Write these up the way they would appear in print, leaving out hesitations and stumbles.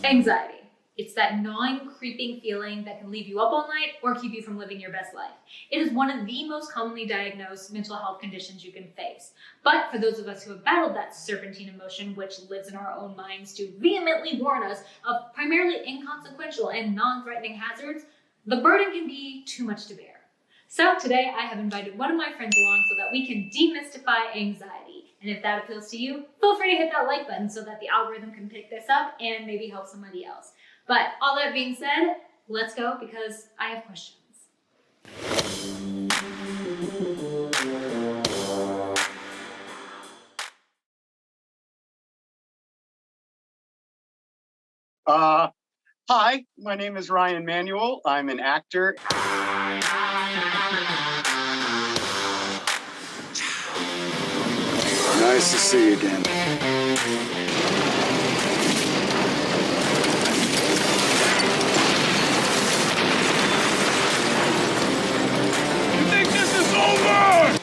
Anxiety. It's that gnawing, creeping feeling that can leave you up all night or keep you from living your best life. It is one of the most commonly diagnosed mental health conditions you can face. But for those of us who have battled that serpentine emotion, which lives in our own minds to vehemently warn us of primarily inconsequential and non-threatening hazards, the burden can be too much to bear. So today I have invited one of my friends along so that we can demystify anxiety. And if that appeals to you, feel free to hit that like button so that the algorithm can pick this up and maybe help somebody else. But all that being said, let's go because I have questions. Hi, my name is Manuel. I'm an actor. Nice to see you again. You think this is over?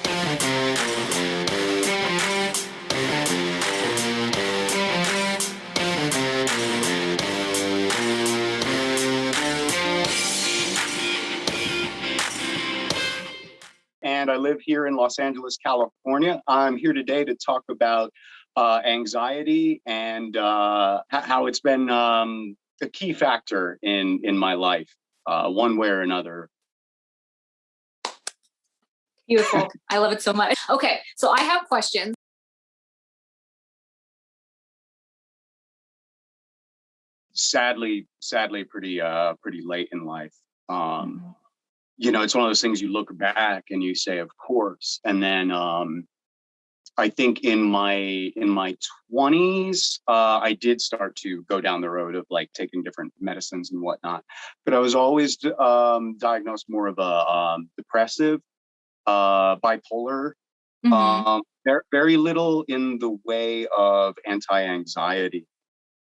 And I live here in Los Angeles, California. I'm here today to talk about anxiety and how it's been a key factor in my life, one way or another. Beautiful. I love it so much. Okay, so I have questions. Sadly, pretty late in life. You know, it's one of those things you look back and you say, of course. And then I think in my 20s, I did start to go down the road of like taking different medicines and whatnot. But I was always diagnosed more of a depressive, bipolar. Very little in the way of anti-anxiety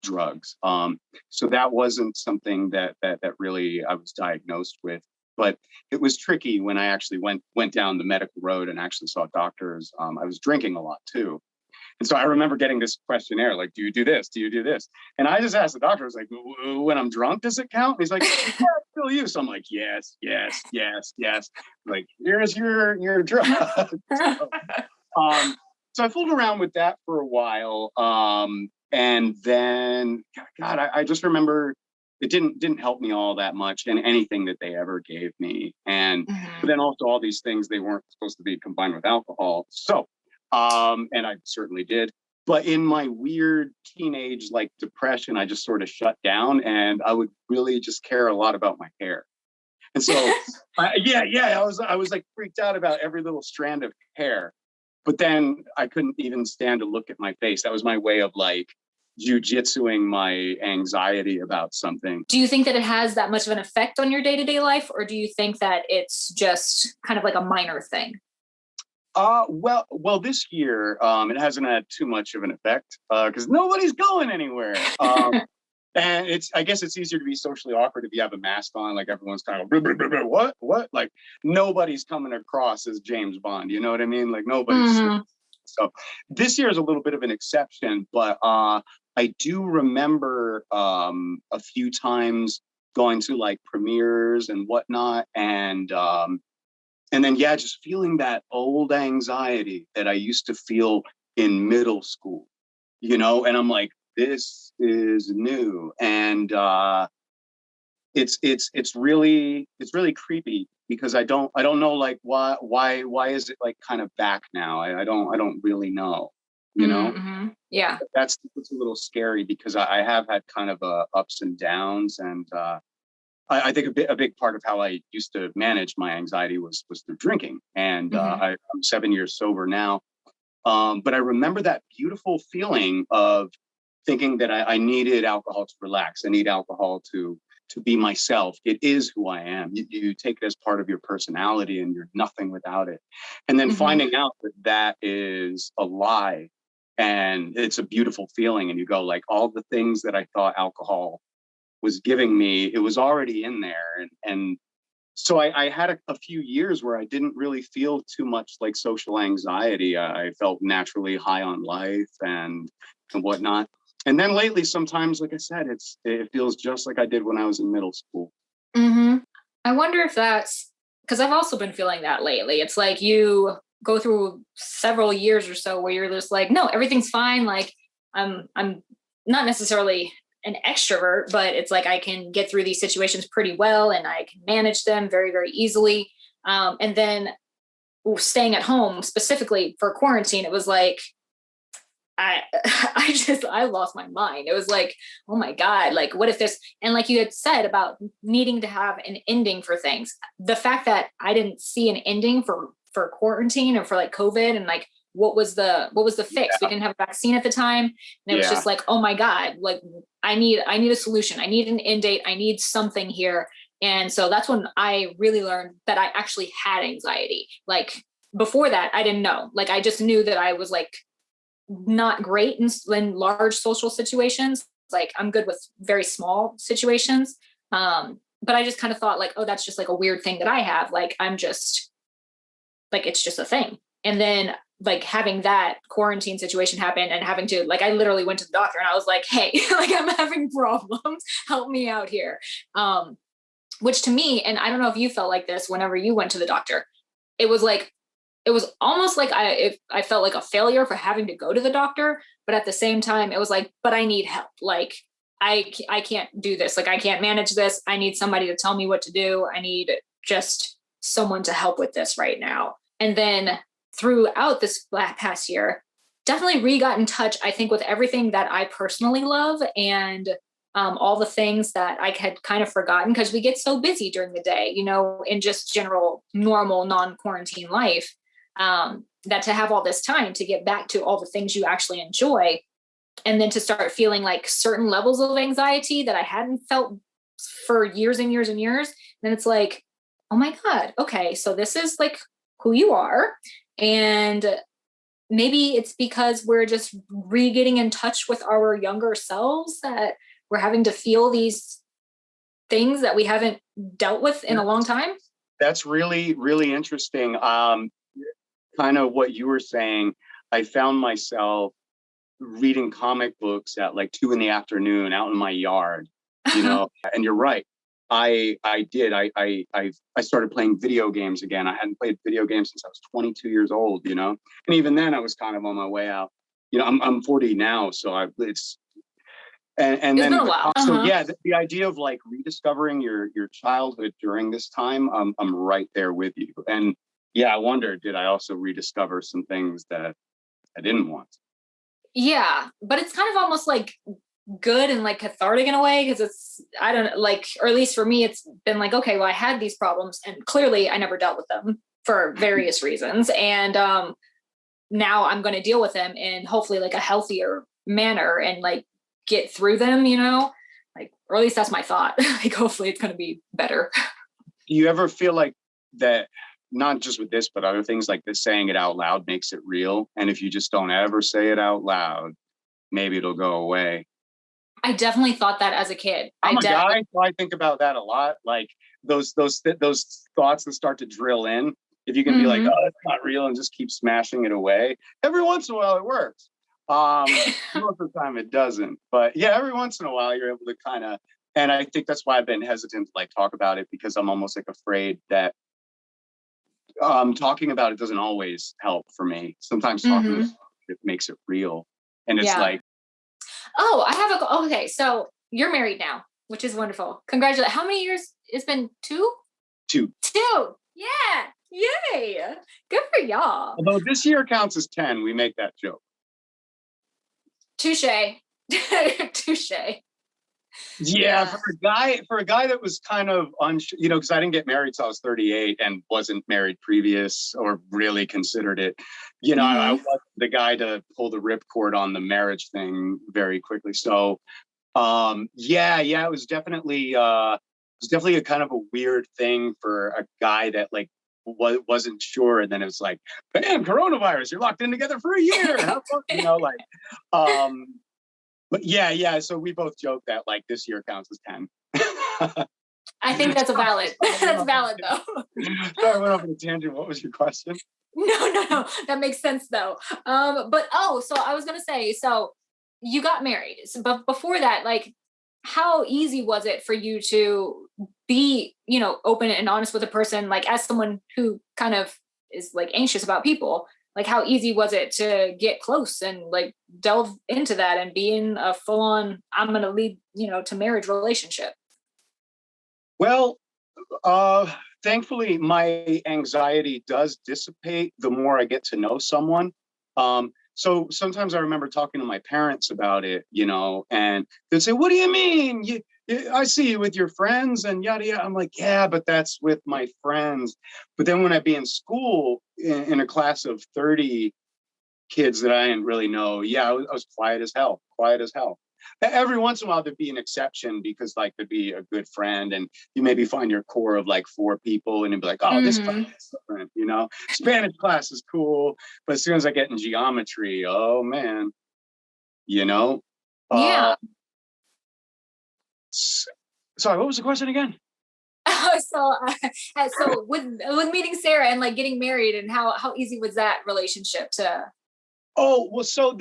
drugs. So that wasn't something that really I was diagnosed with. But it was tricky when I actually went down the medical road and actually saw doctors. I was drinking a lot too. And so I remember getting this questionnaire, like, do you do this? Do you do this? And I just asked the doctor, I was like, when I'm drunk, does it count? And he's like, yeah, it's still you. So I'm like, yes. Like, here's your drug. So I fooled around with that for a while. And then, God, I just remember it didn't help me all that much in anything that they ever gave me. And but then also all these things, they weren't supposed to be combined with alcohol. So, and I certainly did. But in my weird teenage like depression, I just sort of shut down and I would really just care a lot about my hair. And so, I was like freaked out about every little strand of hair. But then I couldn't even stand to look at my face. That was my way of like jujitsuing my anxiety about something. Do you think that it has that much of an effect on your day-to-day life, or do you think that it's just kind of like a minor thing? Well, this year it hasn't had too much of an effect because nobody's going anywhere. And I guess it's easier to be socially awkward if you have a mask on, like everyone's kind of blah, blah, blah, blah, what? Like nobody's coming across as James Bond. You know what I mean? Like nobody's. So this year is a little bit of an exception, but I do remember a few times going to like premieres and whatnot, and then just feeling that old anxiety that I used to feel in middle school, you know, and I'm like, this is new, and it's really creepy because I don't know like why is it like kind of back now? I don't really know, you know. Yeah, that's a little scary because I have had kind of ups and downs, and I think a big part of how I used to manage my anxiety was through drinking, and I'm 7 years sober now. But I remember that beautiful feeling of thinking that I needed alcohol to relax. I need alcohol to be myself. It is who I am. You take it as part of your personality and you're nothing without it. And then finding out that is a lie and it's a beautiful feeling. And you go like, all the things that I thought alcohol was giving me, it was already in there. And so I had a few years where I didn't really feel too much like social anxiety. I felt naturally high on life and whatnot. And then lately, sometimes, like I said, it feels just like I did when I was in middle school. Mm-hmm. I wonder if that's because I've also been feeling that lately. It's like you go through several years or so where you're just like, no, everything's fine. Like I'm not necessarily an extrovert, but it's like I can get through these situations pretty well and I can manage them very, very easily. And then staying at home specifically for quarantine, it was like I I lost my mind. It was like, oh my God, like what if this, and like you had said about needing to have an ending for things. The fact that I didn't see an ending for quarantine or for like COVID and like what was the fix? We didn't have a vaccine at the time. And it was just like, oh my God, like I need a solution. I need an end date. I need something here. And so that's when I really learned that I actually had anxiety. Like before that, I didn't know. Like I just knew that I was like not great in large social situations. Like I'm good with very small situations. But I just kind of thought like, oh, that's just like a weird thing that I have. Like I'm just like, it's just a thing. And then like having that quarantine situation happen and having to like, I literally went to the doctor and I was like, hey, like I'm having problems. Help me out here. Which to me, and I don't know if you felt like this whenever you went to the doctor, it was almost like I felt like a failure for having to go to the doctor, but at the same time, it was like, but I need help. Like I can't do this. Like I can't manage this. I need somebody to tell me what to do. I need just someone to help with this right now. And then throughout this past year, definitely got in touch, I think, with everything that I personally love and all the things that I had kind of forgotten because we get so busy during the day, you know, in just general, normal, non-quarantine life, that to have all this time to get back to all the things you actually enjoy and then to start feeling like certain levels of anxiety that I hadn't felt for years and years and years. Then it's like, oh my God, okay, so this is like who you are. And maybe it's because we're just getting in touch with our younger selves that we're having to feel these things that we haven't dealt with in a long time. That's really, really interesting. Kind of what you were saying, I found myself reading comic books at like 2 PM out in my yard, you know, and you're right. I did. I started playing video games again. I hadn't played video games since I was 22 years old, you know, and even then I was kind of on my way out. You know, I'm 40 now, so it's and It's then been a while. so yeah, the idea of like rediscovering your childhood during this time, I'm right there with you. And yeah, I wonder, did I also rediscover some things that I didn't want? Yeah, but it's kind of almost like good and like cathartic in a way because it's I don't like, or at least for me it's been like, okay, well I had these problems and clearly I never dealt with them for various reasons, and now I'm going to deal with them in hopefully like a healthier manner and like get through them, you know, like, or at least that's my thought. Like hopefully it's going to be better. Do you ever feel like that, not just with this but other things like this, saying it out loud makes it real, and if you just don't ever say it out loud, maybe it'll go away? I definitely thought that as a kid. I'm a guy, so I think about that a lot. Like those thoughts that start to drill in. If you can be like, oh, it's not real, and just keep smashing it away. Every once in a while, it works. Most of the time, it doesn't. But yeah, every once in a while, you're able to kind of. And I think that's why I've been hesitant to like talk about it, because I'm almost like afraid that talking about it doesn't always help for me. Sometimes talking about it makes it real, and it's like. Oh, I have okay. So you're married now, which is wonderful. Congratulations. How many years? It's been 2? 2. Yeah. Yay. Good for y'all. Although this year counts as 10, we make that joke. Touche. Touche. Yeah, for a guy that was kind of unsure, you know, because I didn't get married till I was 38 and wasn't married previous or really considered it. You know, I wasn't the guy to pull the ripcord on the marriage thing very quickly. So, it was definitely a kind of a weird thing for a guy that like wasn't sure, and then it was like, bam, coronavirus, you're locked in together for a year. You know, like, but yeah. So we both joke that like this year counts as 10. I think that's valid. That's valid though. Sorry, I went off on a tangent. What was your question? No. That makes sense though. So I was gonna say, so you got married. But before that, like, how easy was it for you to be, open and honest with a person, like as someone who kind of is like anxious about people? Like, how easy was it to get close and like delve into that and be in a full on, I'm going to lead, to marriage relationship? Well, uh, thankfully, my anxiety does dissipate the more I get to know someone. So sometimes I remember talking to my parents about it, and they'd say, "What do you mean? I see you with your friends and yada yada." I'm like, "Yeah, but that's with my friends." But then when I'd be in school in a class of 30 kids that I didn't really know, yeah, I was quiet as hell, quiet as hell. Every once in a while, there'd be an exception because, like, there'd be a good friend, and you maybe find your core of like 4 people, and you'd be like, "Oh, this class Hmm. is different." Spanish class is cool, but as soon as I get in geometry, oh man, you know. Uh, Yeah. Sorry, what was the question again? So with meeting Sarah and like getting married, and how easy was that relationship to? Oh, well, so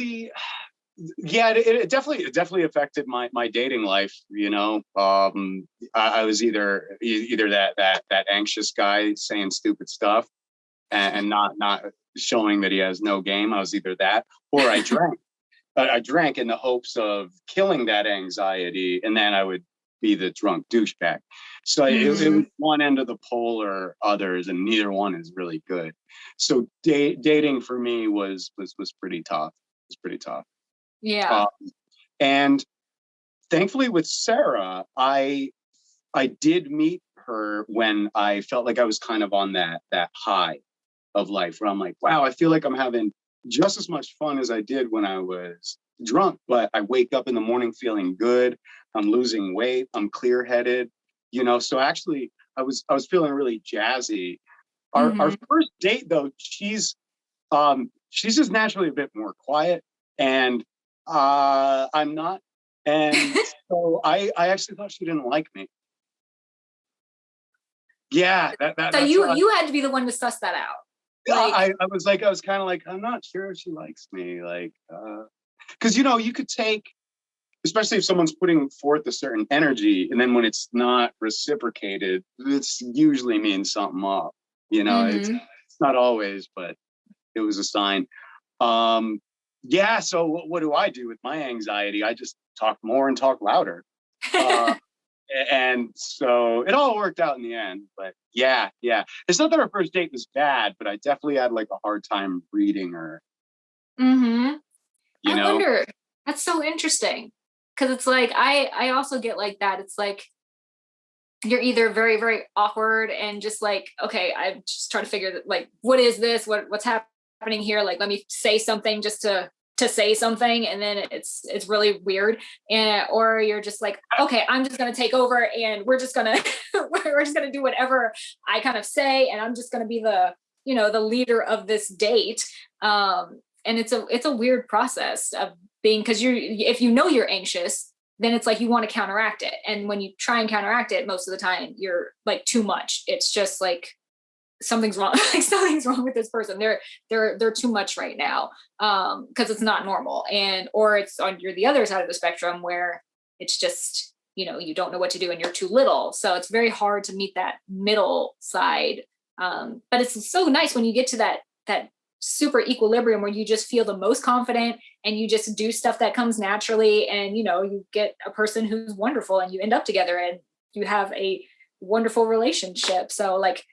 yeah, it definitely affected my dating life. I was either that anxious guy saying stupid stuff and not showing that he has no game. I was either that, or I drank. I drank in the hopes of killing that anxiety, and then I would be the drunk douchebag. So it Hmm. was one end of the polar others, and neither one is really good. So dating for me was pretty tough. It was pretty tough. Yeah. Uh, and thankfully, with Sarah, I did meet her when I felt like I was kind of on that high of life, where I'm like, wow, I feel like I'm having just as much fun as I did when I was drunk, but I wake up in the morning feeling good. I'm losing weight. I'm clear headed. So actually, I was feeling really jazzy. Our Hmm. first date though, she's just naturally a bit more quiet, and I'm not. And so I actually thought she didn't like me. Yeah, So that's what you had to be the one to suss that out. Like, I was like, I was kind of like, I'm not sure if she likes me. Like, because you could take, especially if someone's putting forth a certain energy, and then when it's not reciprocated, it's usually means something up. hmm. It's not always, but it was a sign. Um, yeah. So what do I do with my anxiety? I just talk more and talk louder. Uh, and so it all worked out in the end. But yeah, yeah. It's not that our first date was bad, but I definitely had like a hard time reading her. Hmm. You I know? wonder. That's so interesting, because it's like I also get like that. It's like you're either very very awkward and just like, okay, I'm just trying to figure that, like, what is this, what's happening here, like let me say something just to say something, and then it's really weird. And or you're just like, okay, I'm just going to take over, and we're just going to we're just going to do whatever I kind of say, and I'm just going to be the, the leader of this date. And it's a weird process of being, because if you're anxious, then it's like you want to counteract it. And when you try and counteract it, most of the time you're like too much. It's just like something's wrong. Like something's wrong with this person. They're too much right now. Because it's not normal. And or it's on you're the other side of the spectrum where it's just, you don't know what to do and you're too little. So it's very hard to meet that middle side. But it's so nice when you get to that super equilibrium where you just feel the most confident and you just do stuff that comes naturally, and you get a person who's wonderful and you end up together and you have a wonderful relationship. So like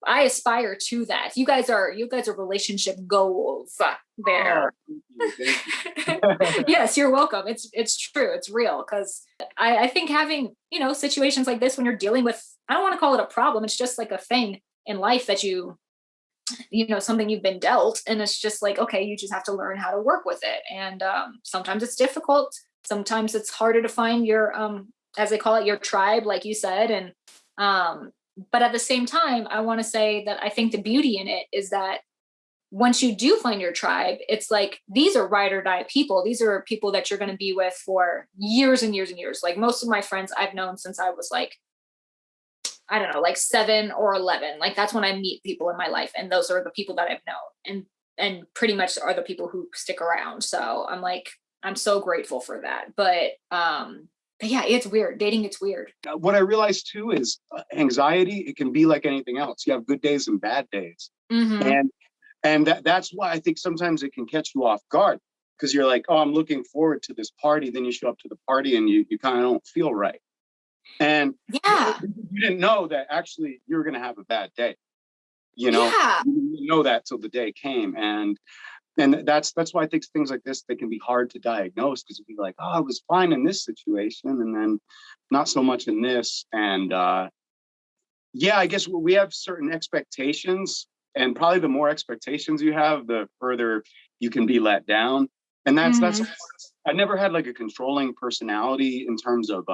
I aspire to that. You guys are relationship goals Oh, there. thank you. Yes, you're welcome. It's true. It's real, because I think having, situations like this when you're dealing with, I don't want to call it a problem. It's just like a thing in life that something you've been dealt, and it's just like, okay, you just have to learn how to work with it. And sometimes it's difficult, sometimes it's harder to find your as they call it, your tribe, like you said. And but at the same time, I want to say that I think the beauty in it is that once you do find your tribe, it's like these are ride or die people. These are people that you're going to be with for years and years and years. Like most of my friends I've known since I was like, I don't know, like 7 or 11. Like that's when I meet people in my life, and those are the people that I've known, and pretty much are the people who stick around. So I'm like, I'm so grateful for that. But yeah, it's weird. Dating, it's weird. What I realized too is anxiety, it can be like anything else. You have good days and bad days. Mm-hmm. And that's why I think sometimes it can catch you off guard, because you're like, oh, I'm looking forward to this party. Then you show up to the party and you kind of don't feel right. And Yeah. you didn't know that actually you were going to have a bad day. You Yeah. didn't know that till the day came. And that's why I think things like this, they can be hard to diagnose, because it'd be like, oh, I was fine in this situation and then not so much in this. And yeah, I guess we have certain expectations, and probably the more expectations you have, the further you can be let down. And that's I never had like a controlling personality in terms of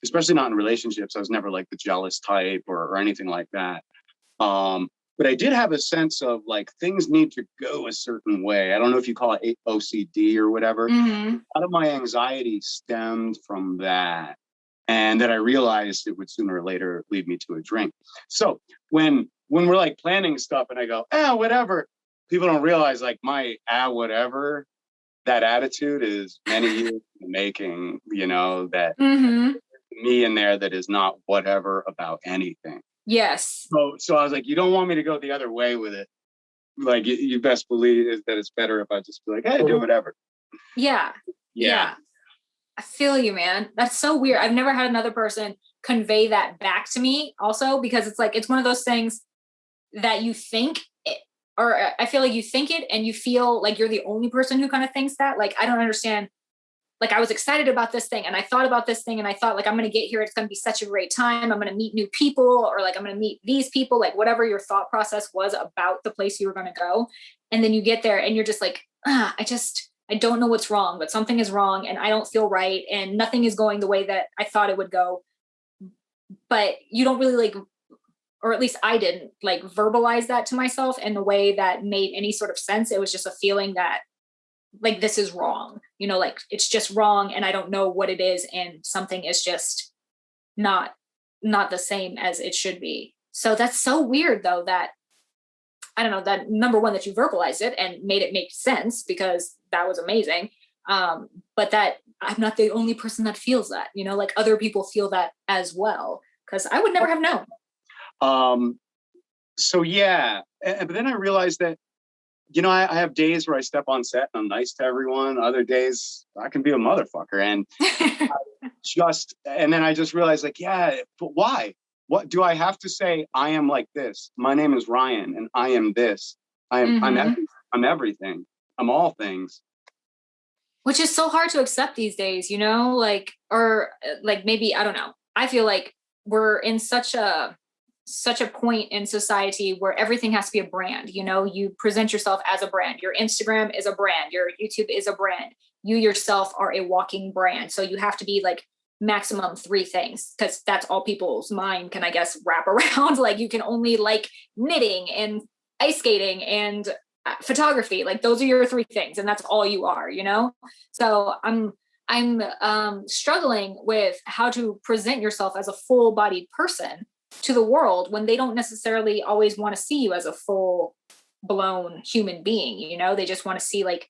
especially not in relationships. I was never like the jealous type or anything like that. But I did have a sense of like things need to go a certain way. I don't know if you call it OCD or whatever. Mm-hmm. A lot of my anxiety stemmed from that. And then I realized it would sooner or later lead me to a drink. So when we're like planning stuff and I go, whatever, people don't realize like my whatever, that attitude is many years in the making, that me in there that is not whatever about anything. Yes. So I was like, you don't want me to go the other way with it. Like you best believe that it's better if I just be like, hey, do whatever. Yeah. I feel you, man. That's so weird. I've never had another person convey that back to me also, because it's like, it's one of those things that you think it, or I feel like you think it and you feel like you're the only person who kind of thinks that. Like, I don't understand. Like, I was excited about this thing and I thought about this thing and I thought like, I'm going to get here. It's going to be such a great time. I'm going to meet new people, or like, I'm going to meet these people, like whatever your thought process was about the place you were going to go. And then you get there and you're just like, I don't know what's wrong, but something is wrong and I don't feel right and nothing is going the way that I thought it would go. But you don't really like, or at least I didn't like verbalize that to myself in the way that made any sort of sense. It was just a feeling that like, this is wrong, like it's just wrong and I don't know what it is. And something is just not the same as it should be. So that's so weird though, that I don't know, that number one, that you verbalized it and made it make sense, because that was amazing. But that I'm not the only person that feels that, like other people feel that as well, because I would never have known. So yeah, but then I realized that, I have days where I step on set and I'm nice to everyone. Other days I can be a motherfucker. And and then I just realized like, yeah, but why? What do I have to say? I am like this. My name is Ryan and I am this. I'm everything. I'm all things. Which is so hard to accept these days, like, or like, maybe, I don't know. I feel like we're in such a point in society where everything has to be a brand. You present yourself as a brand. Your Instagram is a brand. Your YouTube is a brand. You yourself are a walking brand. So you have to be like maximum 3 things, because that's all people's mind can, I guess, wrap around. Like, you can only like knitting and ice skating and photography. Like, those are your 3 things, and that's all you are, So I'm struggling with how to present yourself as a full-bodied person to the world when they don't necessarily always want to see you as a full-blown human being. They just want to see like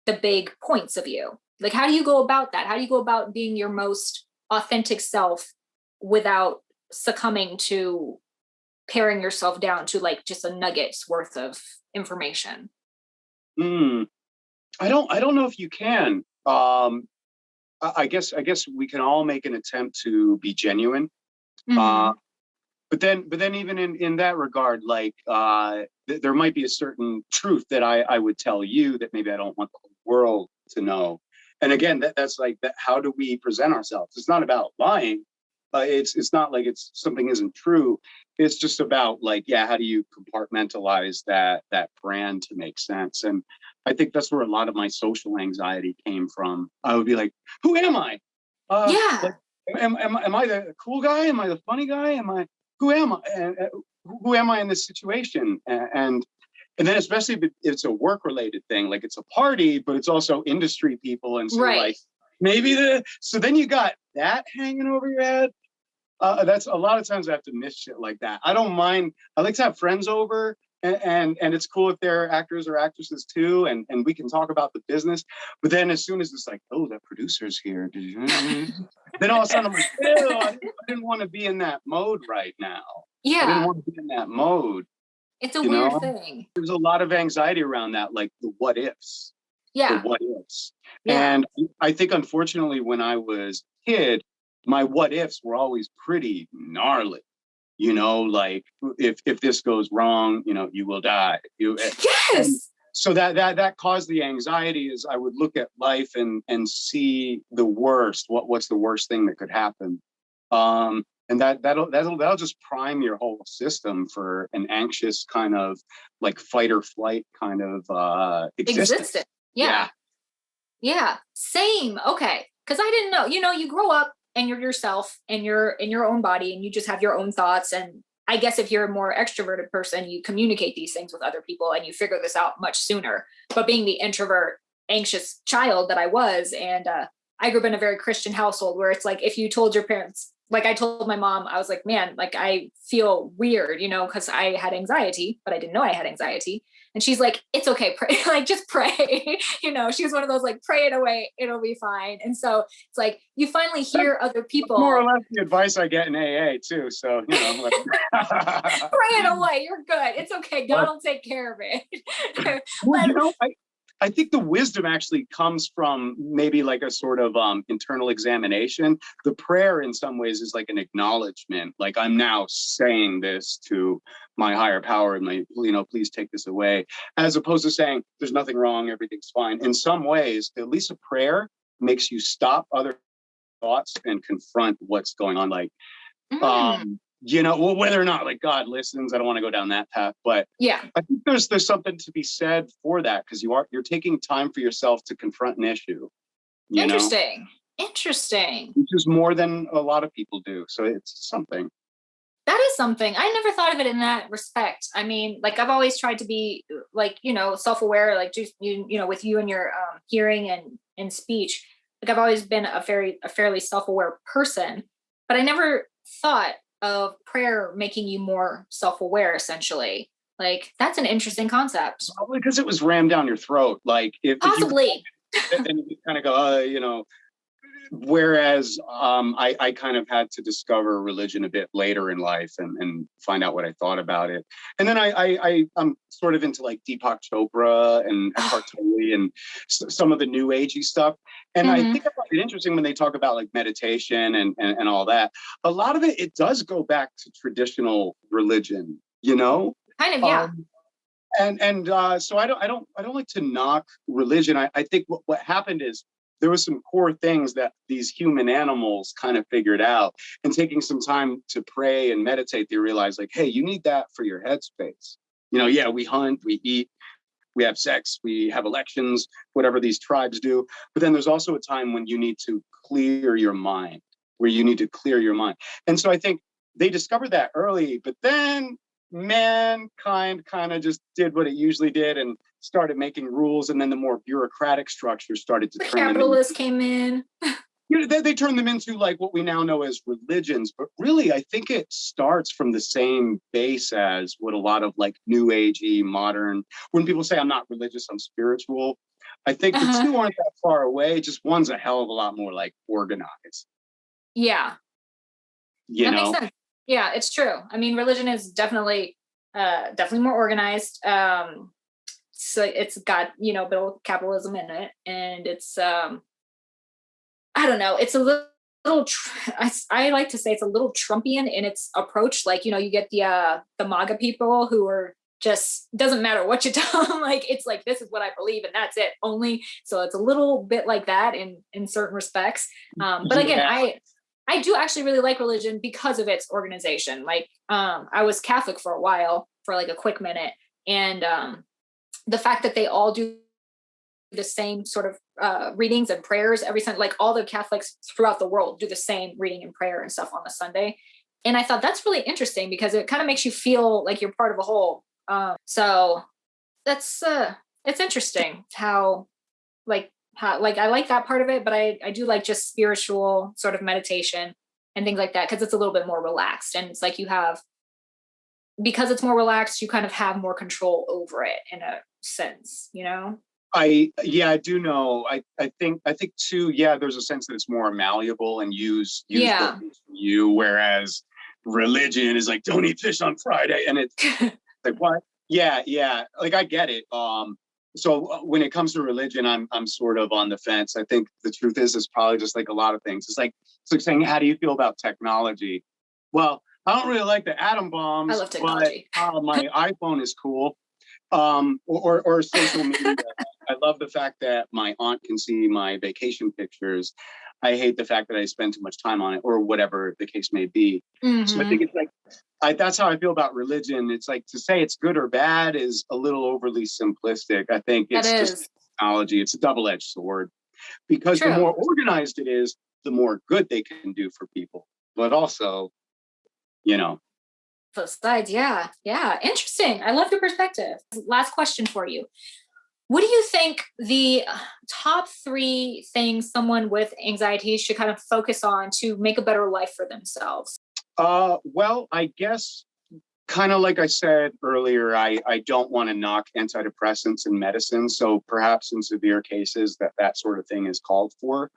the big points of you. Like, how do you go about that? How do you go about being your most authentic self without succumbing to paring yourself down to like just a nugget's worth of information? I don't know if you can. I guess we can all make an attempt to be genuine. But then even in that regard, like there might be a certain truth that I would tell you that maybe I don't want the whole world to know. And again, that's like that. How do we present ourselves? It's not about lying. It's not like it's something isn't true. It's just about like, yeah, how do you compartmentalize that brand to make sense? And I think that's where a lot of my social anxiety came from. I would be like, who am I? Like, am I the cool guy? Am I the funny guy? Who am I? Who am I in this situation? And then especially if it's a work-related thing, like it's a party, but it's also industry people. And so like so then you got that hanging over your head. That's a lot of times I have to miss shit like that. I don't mind. I like to have friends over and it's cool if they're actors or actresses too, and we can talk about the business. But then as soon as it's like, oh, that producer's here, then all of a sudden I'm like, ew, I didn't want to be in that mode right now. I didn't Yeah, want to be in that mode. it's a You weird know, thing. there's a lot of anxiety around that, like the what ifs, the Yeah, what ifs. yeah. And I think, unfortunately, when I was a kid, my what ifs were always pretty gnarly. Like if this goes wrong, you will die. And Yes. so that caused the anxiety. Is I would look at life and see the worst. What's the worst thing that could happen? And that'll just prime your whole system for an anxious kind of like fight or flight kind of existence. Existed. Yeah. Yeah. Same. Okay. Because I didn't know, you grow up and you're yourself and you're in your own body and you just have your own thoughts. And I guess if you're a more extroverted person, you communicate these things with other people and you figure this out much sooner. But being the introvert, anxious child that I was, and I grew up in a very Christian household where it's like, if you told your parents, like I told my mom, I was like, man, like I feel weird, because I had anxiety, but I didn't know I had anxiety. And she's like, it's okay, pray, like just pray. She was one of those like, pray it away, it'll be fine. And so it's like you finally hear other people. More or less the advice I get in AA too. So I'm like, pray it away, you're good. It's okay. God will take care of it. well, I think the wisdom actually comes from maybe like a sort of internal examination. The prayer in some ways is like an acknowledgement, like I'm now saying this to my higher power and please take this away, as opposed to saying there's nothing wrong, everything's fine. In some ways, at least a prayer makes you stop other thoughts and confront what's going on. Like, whether or not like God listens, I don't want to go down that path, but yeah, I think there's something to be said for that, because you're taking time for yourself to confront an issue. Interesting. Which is more than a lot of people do. So it's something. That is something. I never thought of it in that respect. I mean, like I've always tried to be like, self-aware, like just, with you and your hearing and speech. Like I've always been a fairly self-aware person, but I never thought of prayer making you more self-aware, essentially. Like that's an interesting concept. Probably because it was rammed down your throat. Like possibly. And you kind of go, whereas I kind of had to discover religion a bit later in life and find out what I thought about it. And then I'm sort of into like Deepak Chopra and Eckhart Tolle and some of the new agey stuff. And I think I find it interesting when they talk about like meditation and all that. A lot of it does go back to traditional religion, Kind of, yeah. So I don't like to knock religion. I think what happened is there was some core things that these human animals kind of figured out, and taking some time to pray and meditate, they realized like, hey, you need that for your headspace. Yeah, we hunt, we eat, we have sex, we have elections, whatever these tribes do. But then there's also a time when you need to clear your mind, And so I think they discovered that early, but then mankind kind of just did what it usually did and started making rules, and then the more bureaucratic structure started to turn capitalists came in. They turned them into like what we now know as religions, but really I think it starts from the same base as what a lot of like new agey modern, when people say I'm not religious, I'm spiritual, I think the two aren't that far away, just one's a hell of a lot more like organized. Yeah, that makes sense. Yeah, it's true. I mean, religion is definitely more organized. So it's got, a bit of capitalism in it, and it's, I don't know, it's a little, I like to say it's a little Trumpian in its approach. Like, you get the MAGA people who are just, doesn't matter what you tell them. Like, it's like, this is what I believe and that's it only. So it's a little bit like that in certain respects. But again, I do actually really like religion because of its organization. Like, I was Catholic for a while, for like a quick minute. And the fact that they all do the same sort of readings and prayers every Sunday, like all the Catholics throughout the world do the same reading and prayer and stuff on the Sunday. And I thought that's really interesting because it kind of makes you feel like you're part of a whole. So that's, it's interesting how I like that part of it, but I do like just spiritual sort of meditation and things like that, because it's a little bit more relaxed, and it's like you have because it's more relaxed, you kind of have more control over it in a sense, you know? I do know. I think too, yeah, there's a sense that it's more malleable and use Yeah. what works for you, whereas religion is like, don't eat fish on Friday. And it's like, what? Yeah, yeah. Like I get it. So when it comes to religion, I'm sort of on the fence. I think the truth is it's probably just like a lot of things. It's like saying, how do you feel about technology? Well, I don't really like the atom bombs, I love technology. but my iPhone is cool. Or social media. I love the fact that my aunt can see my vacation pictures. I hate the fact that I spend too much time on it, or whatever the case may be. So I think it's like, that's how I feel about religion. It's like, to say it's good or bad is a little overly simplistic. I think it's just technology. It's a double-edged sword, because the more organized it is, the more good they can do for people. But also, both sides. Yeah. Interesting. I love your perspective. Last question for you. What do you think the top 3 things someone with anxiety should kind of focus on to make a better life for themselves? Well, I guess kind of like I said earlier, I don't want to knock antidepressants and medicine. So perhaps in severe cases that sort of thing is called for.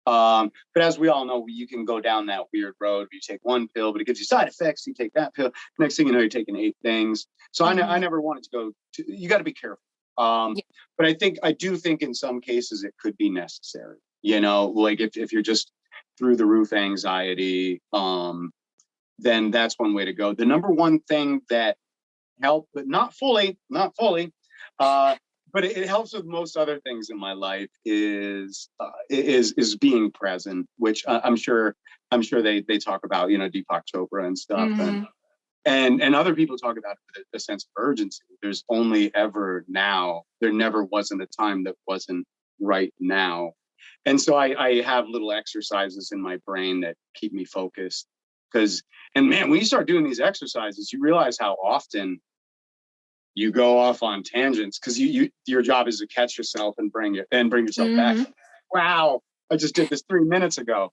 But as we all know, you can go down that weird road. You take one pill, but it gives you side effects. You take that pill. Next thing you know, you're taking 8 things. So I never wanted to go to, you got to be careful. But I do think in some cases it could be necessary, like if you're just through the roof anxiety, then that's one way to go. The number one thing that helped, but not fully, but it helps with most other things in my life is being present, which I'm sure they talk about, Deepak Chopra and stuff, and other people talk about it with a sense of urgency. There's only ever now. There never wasn't a time that wasn't right now. And so I have little exercises in my brain that keep me focused. And man, when you start doing these exercises, you realize how often you go off on tangents, because your job is to catch yourself and bring yourself back. Wow, I just did this 3 minutes ago.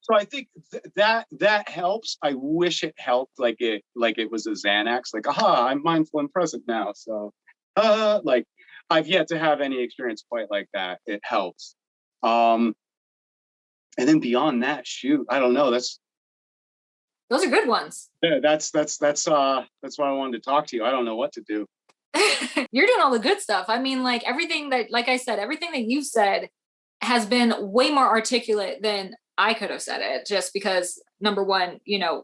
So I think that helps. I wish it helped like it was a Xanax, like, aha, I'm mindful and present now. So like I've yet to have any experience quite like that. It helps. And then beyond that, shoot, I don't know. Those are good ones. Yeah, that's why I wanted to talk to you. I don't know what to do. You're doing all the good stuff. I mean, like everything that you've said has been way more articulate than I could have said it, just because number one,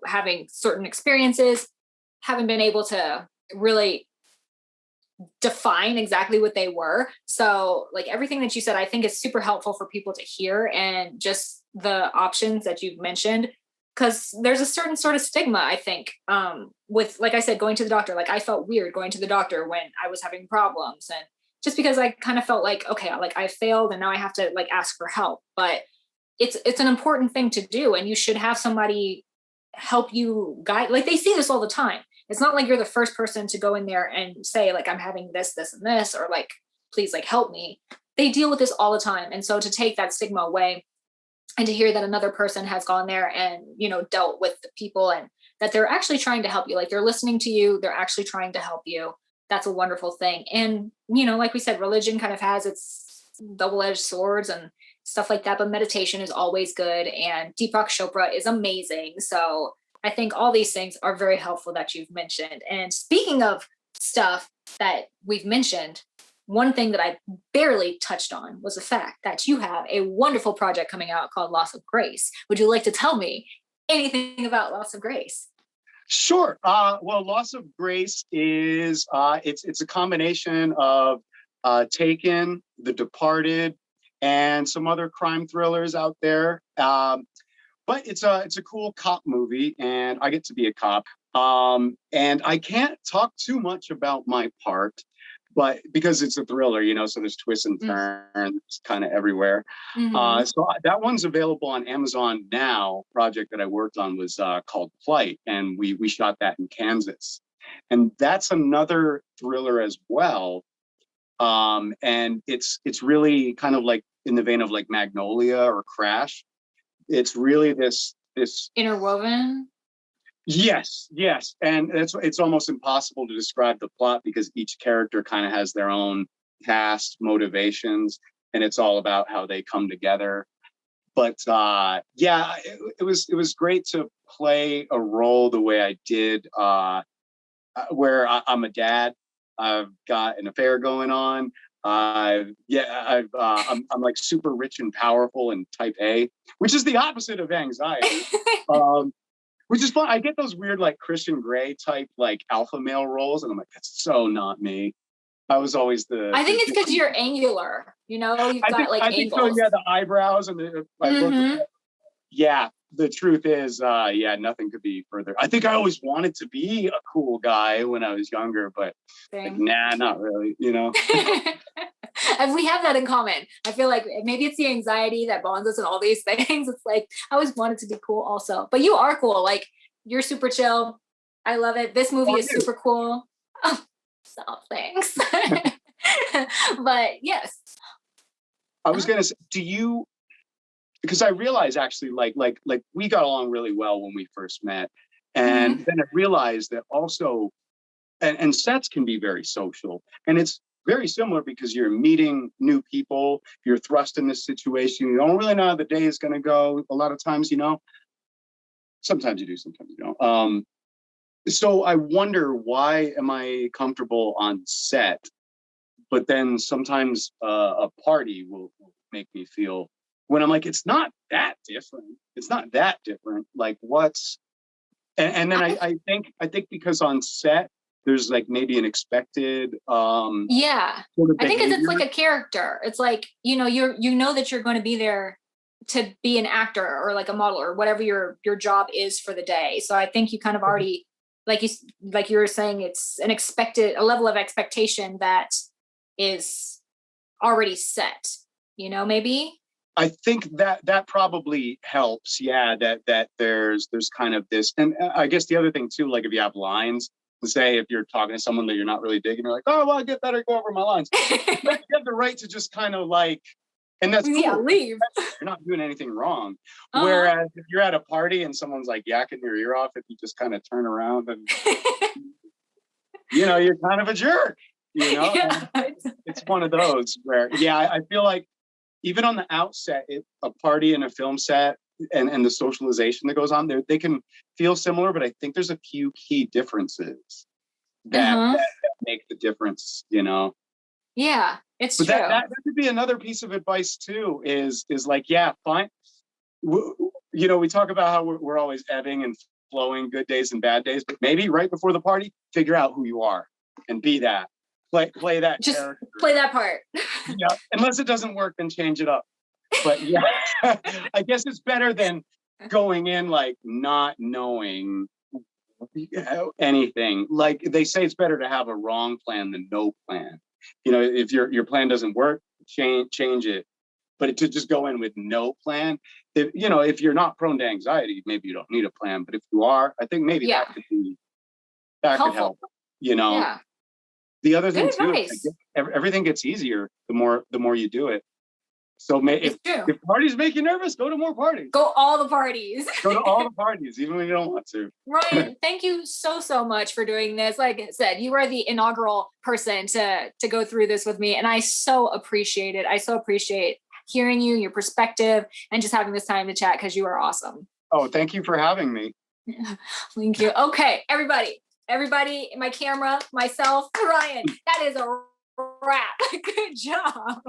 having certain experiences, haven't been able to really define exactly what they were. So like everything that you said, I think is super helpful for people to hear, and just the options that you've mentioned. Because there's a certain sort of stigma, I think, with, like I said, going to the doctor. Like I felt weird going to the doctor when I was having problems, and just because I kind of felt like, okay, like I failed and now I have to like ask for help. But it's an important thing to do, and you should have somebody help you guide. Like they see this all the time. It's not like you're the first person to go in there and say like, I'm having this, and this, or like, please like help me. They deal with this all the time. And so to take that stigma away, and to hear that another person has gone there and, dealt with the people, and that they're actually trying to help you, like they're listening to you, they're actually trying to help you. That's a wonderful thing. And, like we said, religion kind of has its double-edged swords and stuff like that, but meditation is always good. And Deepak Chopra is amazing. So I think all these things are very helpful that you've mentioned. And speaking of stuff that we've mentioned, one thing that I barely touched on was the fact that you have a wonderful project coming out called Loss of Grace. Would you like to tell me anything about Loss of Grace? Sure. Well, Loss of Grace is it's a combination of Taken, The Departed, and some other crime thrillers out there. But it's a cool cop movie, and I get to be a cop. And I can't talk too much about my part, but because it's a thriller, so there's twists and turns kind of everywhere. So that one's available on Amazon now. Project that I worked on was called Flight, and we shot that in Kansas. And that's another thriller as well. And it's really kind of like in the vein of like Magnolia or Crash. It's really this interwoven. Yes, yes. And it's almost impossible to describe the plot because each character kind of has their own past motivations, and it's all about how they come together. But yeah, it was great to play a role the way I did, where I'm a dad. I've got an affair going on. I'm like super rich and powerful and type A, which is the opposite of anxiety. Um, which is fun. I get those weird like Christian Grey type like alpha male roles, and I'm like, that's so not me. I was always I think it's because you're angular, you know, you've got like I think so. angles. Yeah, the eyebrows and the my look. Mm-hmm. Yeah, the truth is, yeah, nothing could be further. I think I always wanted to be a cool guy when I was younger, but like, nah, not really. You know. And we have that in common. I feel like maybe it's the anxiety that bonds us and all these things. It's like I always wanted to be cool also, but you are cool. Like you're super chill. I love it. This movie is super cool. Oh, stop, thanks. But yes. I was gonna say, do you? Because I realized actually, like we got along really well when we first met, and then I realized that also, and sets can be very social, and it's very similar because you're meeting new people, you're thrust in this situation, you don't really know how the day is going to go. A lot of times, you know, sometimes you do, sometimes you don't. So I wonder, why am I comfortable on set, but then sometimes a party will make me feel, when I'm like, it's not that different. It's not that different. Like what's, and then I think because on set, there's like maybe an expected yeah, sort of I think it's behavior. like a character. It's like, you know, you know that you're going to be there to be an actor or like a model or whatever your job is for the day. So I think you kind of already, like you were saying, it's a level of expectation that is already set, you know, maybe. I think that probably helps. Yeah, that there's kind of this, and I guess the other thing too, like if you have lines, say if you're talking to someone that you're not really digging, you're like, oh well, I get better go over my lines. You have the right to just kind of like, and that's cool. Yeah, leave. You're not doing anything wrong. Whereas if you're at a party and someone's like yakking your ear off, if you just kind of turn around and you know, you're kind of a jerk. You know, Yeah. it's one of those where, yeah, I feel like even on the outset, a party and a film set and the socialization that goes on there, they can feel similar, but I think there's a few key differences that make the difference, you know? Yeah, it's but true. That could be another piece of advice too, is like, yeah, fine. You know, we talk about how we're always ebbing and flowing, good days and bad days, but maybe right before the party, figure out who you are and be that. Play that just character. Play that part. Yeah, unless it doesn't work, then change it up. But yeah, I guess it's better than going in like not knowing anything. Like they say, it's better to have a wrong plan than no plan. You know, if your plan doesn't work, change it. But to just go in with no plan, if you're not prone to anxiety, maybe you don't need a plan. But if you are, I think maybe that could help. You know. Yeah. The other thing too, is everything gets easier the more you do it. So if parties make you nervous, go to more parties. Go all the parties. Go to all the parties, even when you don't want to. Ryan, thank you so much for doing this. Like I said, you are the inaugural person to go through this with me, and I so appreciate it. I so appreciate hearing you, your perspective, and just having this time to chat because you are awesome. Oh, thank you for having me. Thank you. Okay, everybody, my camera, myself, Ryan, that is a wrap. Good job.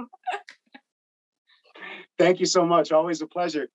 Thank you so much. Always a pleasure.